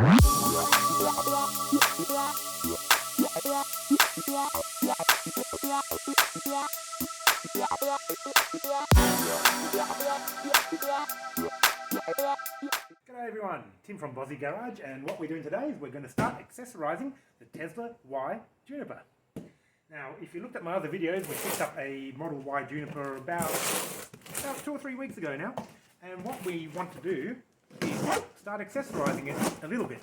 G'day everyone, Tim from Bozzy Garage, and what we're doing today is we're going to start accessorising the Tesla Y Juniper. Now, if you looked at my other videos, we picked up a Model Y Juniper about 2 or 3 weeks ago now, and what we want to do is start accessorising it a little bit.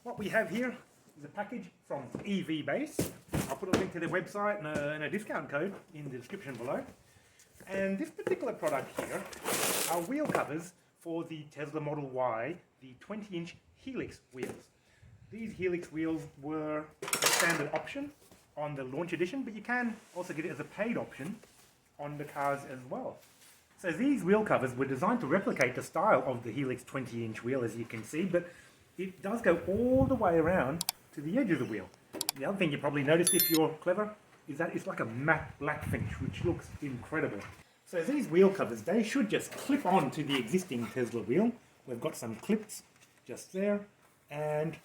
What we have here is a package from EVBASE. I'll put a link to their website and a discount code in the description below. And this particular product here are wheel covers for the Tesla Model Y, the 20-inch Helix wheels. These Helix wheels were a standard option on the launch edition, but you can also get it as a paid option on the cars as well. So these wheel covers were designed to replicate the style of the Helix 20-inch wheel, as you can see, but it does go all the way around to the edge of the wheel. The other thing you probably noticed if you're clever is that it's like a matte black finish, which looks incredible. So these wheel covers, they should just clip on to the existing Tesla wheel. We've got some clips just there, and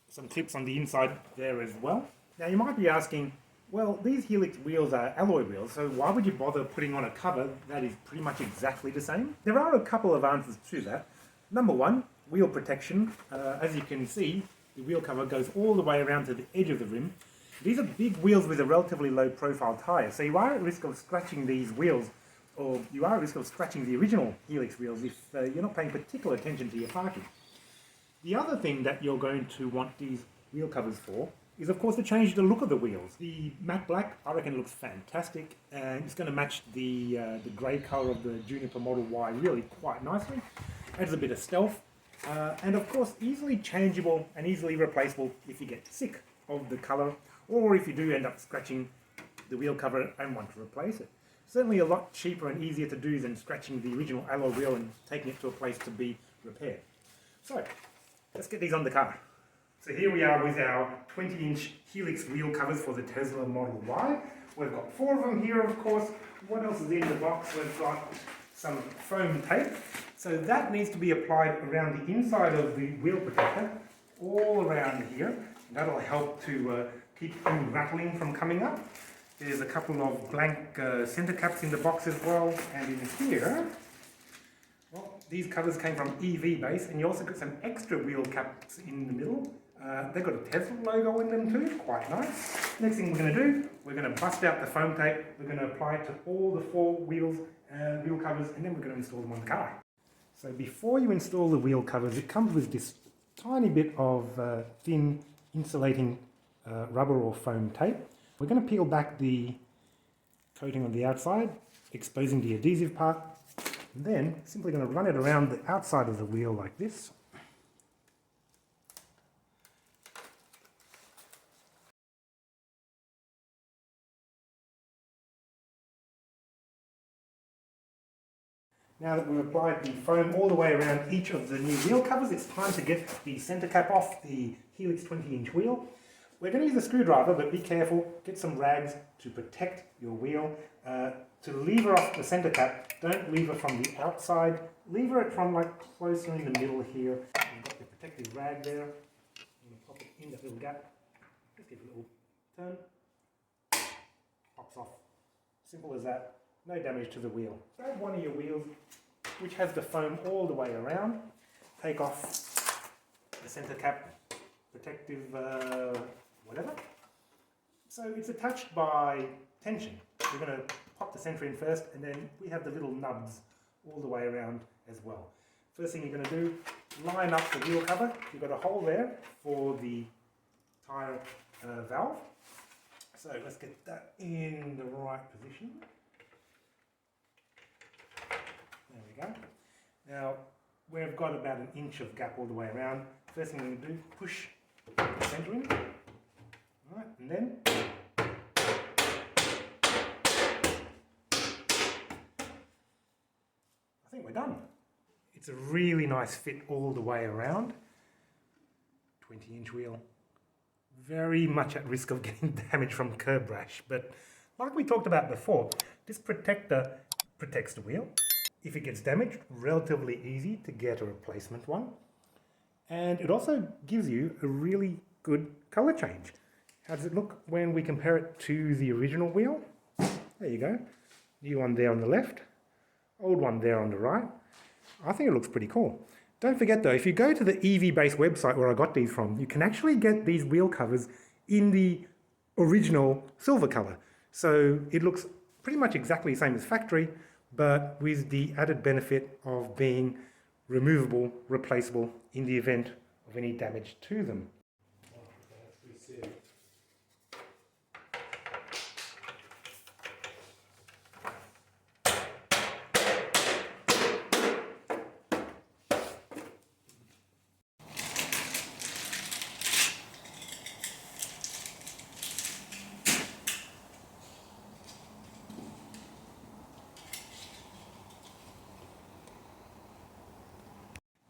some clips on the inside there as well. Now you might be asking, well, these Helix wheels are alloy wheels, so why would you bother putting on a cover that is pretty much exactly the same? There are a couple of answers to that. Number one, wheel protection. As you can see, the wheel cover goes all the way around to the edge of the rim. These are big wheels with a relatively low profile tyre, so you are at risk of scratching these wheels, or you are at risk of scratching the original Helix wheels if you're not paying particular attention to your parking. The other thing that you're going to want these wheel covers for is, of course, to change the look of the wheels. The matte black, I reckon, looks fantastic, and it's going to match the grey colour of the Juniper Model Y really quite nicely. Adds a bit of stealth, and of course easily changeable and easily replaceable if you get sick of the colour, or if you do end up scratching the wheel cover and want to replace it. Certainly a lot cheaper and easier to do than scratching the original alloy wheel and taking it to a place to be repaired. So, let's get these on the car. So here we are with our 20-inch Helix wheel covers for the Tesla Model Y. We've got 4 of them here, of course. What else is in the box? We've got some foam tape. So that needs to be applied around the inside of the wheel protector, all around here. That'll help to keep any rattling from coming up. There's a couple of blank center caps in the box as well, and in here, well, these covers came from EVBASE, and you also got some extra wheel caps in the middle. They've got a Tesla logo in them too, quite nice. Next thing we're going to do, we're going to bust out the foam tape, we're going to apply it to all the 4 wheel covers, and then we're going to install them on the car. So before you install the wheel covers, it comes with this tiny bit of thin insulating rubber or foam tape. We're going to peel back the coating on the outside, exposing the adhesive part, and then simply going to run it around the outside of the wheel like this. Now that we've applied the foam all the way around each of the new wheel covers, it's time to get the center cap off the Helix 20-inch wheel. We're going to use a screwdriver, but be careful, get some rags to protect your wheel. To lever off the center cap, don't lever from the outside, lever it from like closer in the middle here. You've got the protective rag there. I'm going to pop it in that little gap, just give it a little turn, pops off. Simple as that. No damage to the wheel. Grab one of your wheels, which has the foam all the way around. Take off the center cap, protective whatever. So it's attached by tension. We're going to pop the center in first, and then we have the little nubs all the way around as well. First thing you're going to do, line up the wheel cover. You've got a hole there for the tyre valve. So let's get that in the right position. There we go. Now, we've got about an inch of gap all the way around. First thing we're going to do, push the centre in. Right, and then I think we're done. It's a really nice fit all the way around. 20-inch wheel. Very much at risk of getting damage from curb rash, but like we talked about before, this protector protects the wheel. If it gets damaged, relatively easy to get a replacement one. and it also gives you a really good color change. How does it look when we compare it to the original wheel? There you go. New one there on the left, old one there on the right. I think it looks pretty cool. Don't forget though, if you go to the EVBASE website where I got these from, you can actually get these wheel covers in the original silver color. So it looks pretty much exactly the same as factory, but with the added benefit of being removable, replaceable in the event of any damage to them.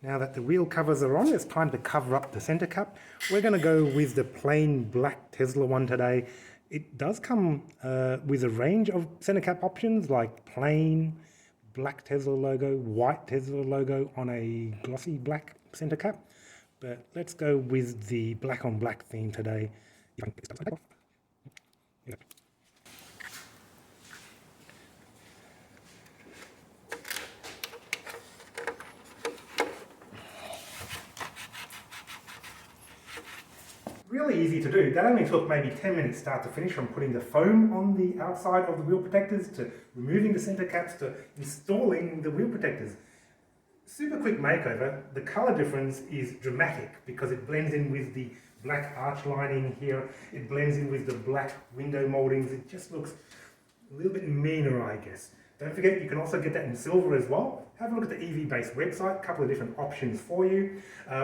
Now that the wheel covers are on, it's time to cover up the center cap. We're going to go with the plain black Tesla one today. It does come with a range of center cap options like plain, black Tesla logo, white Tesla logo on a glossy black center cap. But let's go with the black on black theme today. Really easy to do. That only took maybe 10 minutes start to finish, from putting the foam on the outside of the wheel protectors to removing the center caps to installing the wheel protectors. Super quick makeover. The color difference is dramatic because it blends in with the black arch lining here. It blends in with the black window moldings. It just looks a little bit meaner, I guess. Don't forget, you can also get that in silver as well. Have a look at the EVBASE website, a couple of different options for you.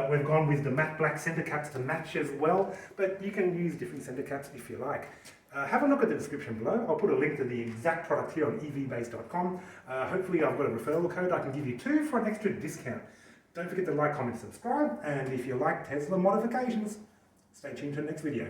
We've gone with the matte black center caps to match as well, but you can use different center caps if you like. Have a look at the description below. I'll put a link to the exact product here on evbase.com. Hopefully I've got a referral code I can give you too for an extra discount. Don't forget to like, comment, subscribe, and if you like Tesla modifications, stay tuned to the next video.